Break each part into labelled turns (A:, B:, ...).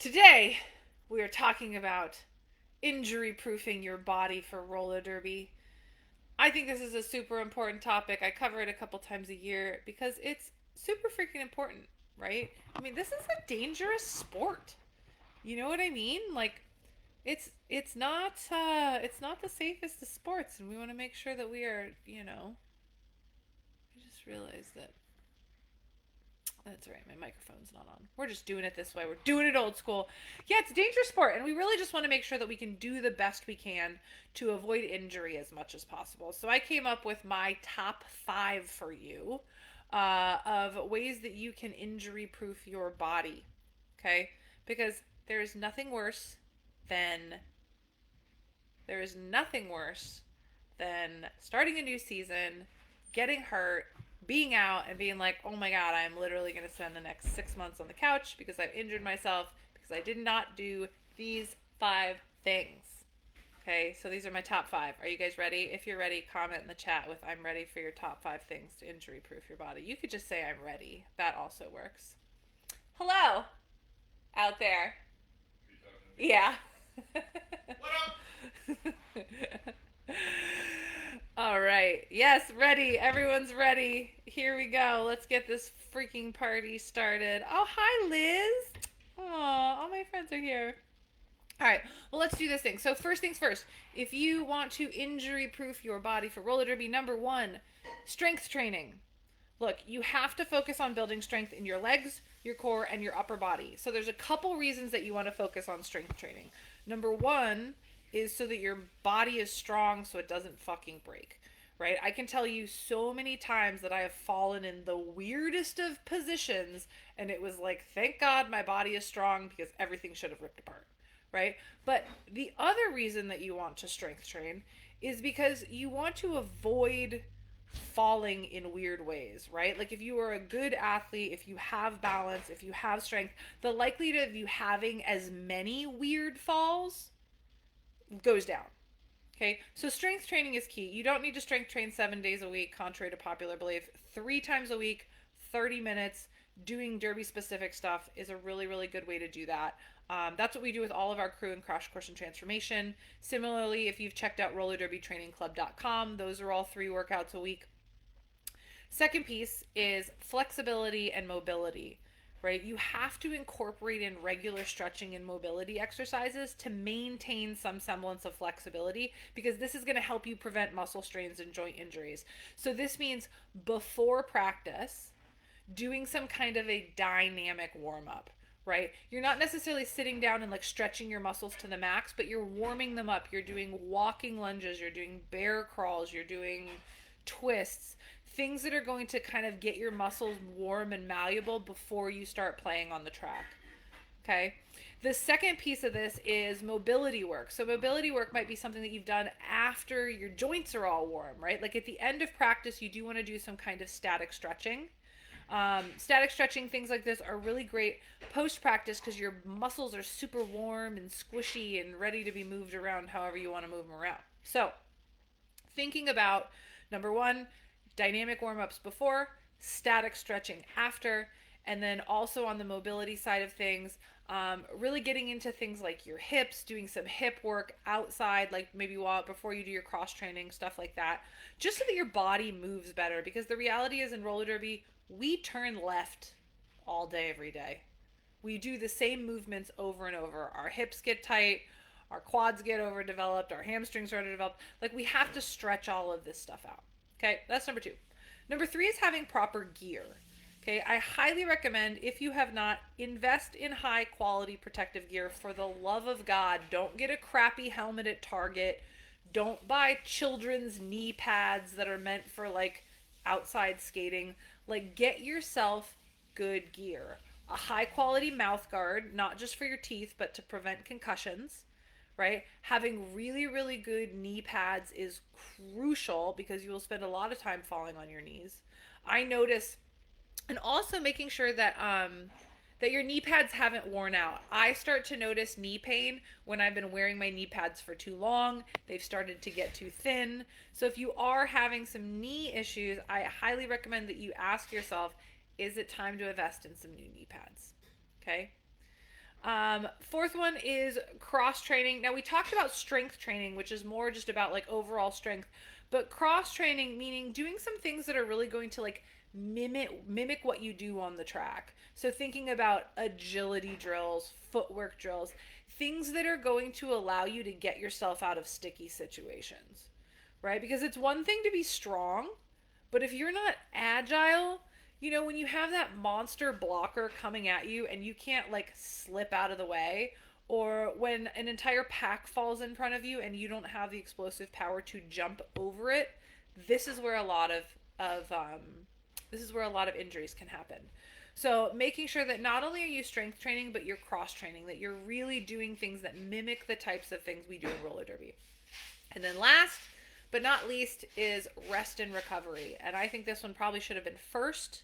A: Today, we are talking about injury proofing your body for roller derby. I think this is a super important topic. I cover it a couple times a year because it's super freaking important, right? I mean, this is a dangerous sport. You know what I mean? Like it's not the safest of sports, and we want to make sure that we are, I just realized that that's right. My microphone's not on. We're just doing it this way. We're doing it old school. Yeah, it's a dangerous sport, and we really just want to make sure that we can do the best we can to avoid injury as much as possible. So I came up with my top 5 for you of ways that you can injury proof your body. Okay? Because there is nothing worse than there is nothing worse than starting a new season, getting hurt, being out, and being like, oh my God, I'm literally going to spend the next 6 months on the couch because I've injured myself because I did not do these 5 things. Okay, so these are my top 5. Are you guys ready? If you're ready, comment in the chat with I'm ready for your top 5 things to injury proof your body. You could just say I'm ready. That also works. Hello out there. Yeah. All right. Yes, ready. Everyone's ready. Here we go. Let's get this freaking party started. Oh, hi, Liz. Oh, all my friends are here. All right. Well, let's do this thing. So, first things first. If you want to injury proof your body for roller derby, number 1, strength training. Look, you have to focus on building strength in your legs, your core, and your upper body. So there's a couple reasons that you want to focus on strength training. Number 1 is so that your body is strong so it doesn't fucking break. Right? I can tell you so many times that I have fallen in the weirdest of positions and it was like, thank God my body is strong because everything should have ripped apart. Right? But the other reason that you want to strength train is because you want to avoid falling in weird ways, right? Like if you are a good athlete, if you have balance, if you have strength, the likelihood of you having as many weird falls goes down. Okay, so strength training is key. You don't need to strength train 7 days a week, contrary to popular belief. 3 times a week, 30 minutes, doing derby specific stuff is a really, really good way to do that. That's what we do with all of our crew in Crash Course and Transformation. Similarly, if you've checked out rollerderbytrainingclub.com, those are all 3 workouts a week. Second piece is flexibility and mobility, right? You have to incorporate in regular stretching and mobility exercises to maintain some semblance of flexibility because this is going to help you prevent muscle strains and joint injuries. So this means before practice, doing some kind of a dynamic warm up, right? You're not necessarily sitting down and like stretching your muscles to the max, but you're warming them up. You're doing walking lunges, you're doing bear crawls, you're doing twists, things that are going to kind of get your muscles warm and malleable before you start playing on the track. Okay. The second piece of this is mobility work. So, mobility work might be something that you've done after your joints are all warm, right? Like at the end of practice, you do want to do some kind of static stretching. Static stretching, things like this are really great post practice because your muscles are super warm and squishy and ready to be moved around however you want to move them around. So, thinking about number 1, dynamic warm ups before, static stretching after, and then also on the mobility side of things, really getting into things like your hips, doing some hip work outside, like maybe while before you do your cross training, stuff like that, just so that your body moves better. Because the reality is in roller derby, we turn left all day, every day. We do the same movements over and over. Our hips get tight, our quads get overdeveloped, our hamstrings are underdeveloped. Like we have to stretch all of this stuff out. Okay, that's number 2. Number 3 is having proper gear. Okay, I highly recommend if you have not, invest in high quality protective gear. For the love of God, don't get a crappy helmet at Target. Don't buy children's knee pads that are meant for like outside skating. Like get yourself good gear. A high quality mouth guard, not just for your teeth, but to prevent concussions, right? Having really, really good knee pads is crucial because you will spend a lot of time falling on your knees. I notice, and also making sure that your knee pads haven't worn out. I start to notice knee pain when I've been wearing my knee pads for too long. They've started to get too thin. So if you are having some knee issues, I highly recommend that you ask yourself, is it time to invest in some new knee pads? Okay. Fourth one is cross training. Now we talked about strength training, which is more just about like overall strength, but cross training meaning doing some things that are really going to like mimic what you do on the track. So thinking about agility drills, footwork drills, things that are going to allow you to get yourself out of sticky situations. Right? Because it's one thing to be strong, but if you're not agile, when you have that monster blocker coming at you and you can't like slip out of the way, or when an entire pack falls in front of you and you don't have the explosive power to jump over it, this is where a lot of this is where a lot of injuries can happen. So making sure that not only are you strength training, but you're cross training, that you're really doing things that mimic the types of things we do in roller derby. And then last but not least is rest and recovery. And I think this one probably should have been first.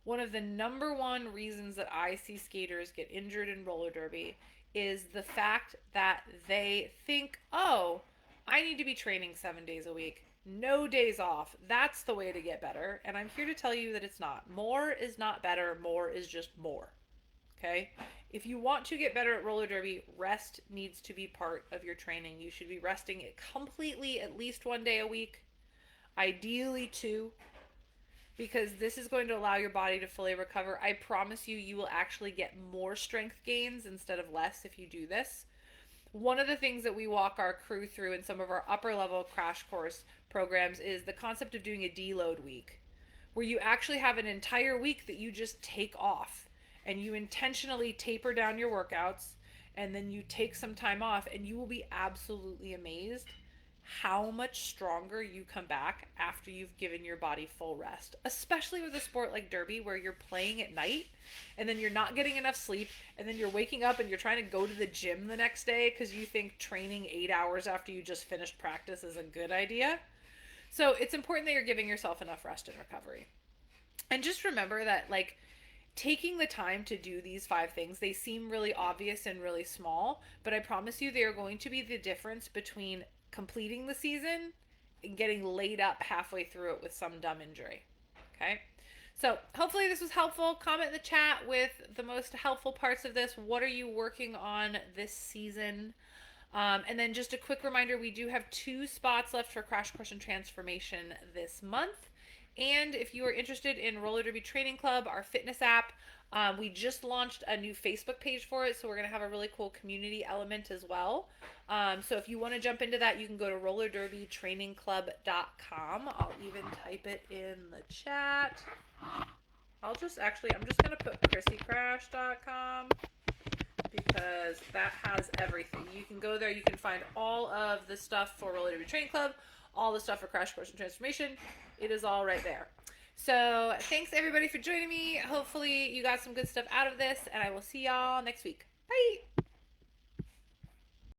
A: One of the number one reasons that I see skaters get injured in roller derby is the fact that they think, oh, I need to be training 7 days a week. No days off. That's the way to get better. And I'm here to tell you that it's not. More is not better. More is just more. Okay? If you want to get better at roller derby, rest needs to be part of your training. You should be resting it completely at least 1 day a week, ideally 2, because this is going to allow your body to fully recover. I promise you, you will actually get more strength gains instead of less if you do this. One of the things that we walk our crew through in some of our upper level crash course programs is the concept of doing a deload week, where you actually have an entire week that you just take off and you intentionally taper down your workouts, and then you take some time off, and you will be absolutely amazed how much stronger you come back after you've given your body full rest, especially with a sport like derby where you're playing at night and then you're not getting enough sleep, and then you're waking up and you're trying to go to the gym the next day because you think training 8 hours after you just finished practice is a good idea. So it's important that you're giving yourself enough rest and recovery. And just remember that, like, taking the time to do these 5 things, they seem really obvious and really small, but I promise you they are going to be the difference between completing the season and getting laid up halfway through it with some dumb injury. Okay? So hopefully this was helpful. Comment in the chat with the most helpful parts of this. What are you working on this season? And then just a quick reminder, we do have 2 spots left for Crash Course and Transformation this month. And if you are interested in Roller Derby Training Club, our fitness app, we just launched a new Facebook page for it, so we're going to have a really cool community element as well. So if you want to jump into that, you can go to rollerderbytrainingclub.com. I'll even type it in the chat. I'm just going to put chrissycrash.com because that has everything. You can go there, you can find all of the stuff for Roller Derby Training Club, all the stuff for Crash Course and Transformation. It is all right there. So thanks everybody for joining me. Hopefully you got some good stuff out of this, and I will see y'all next week. Bye.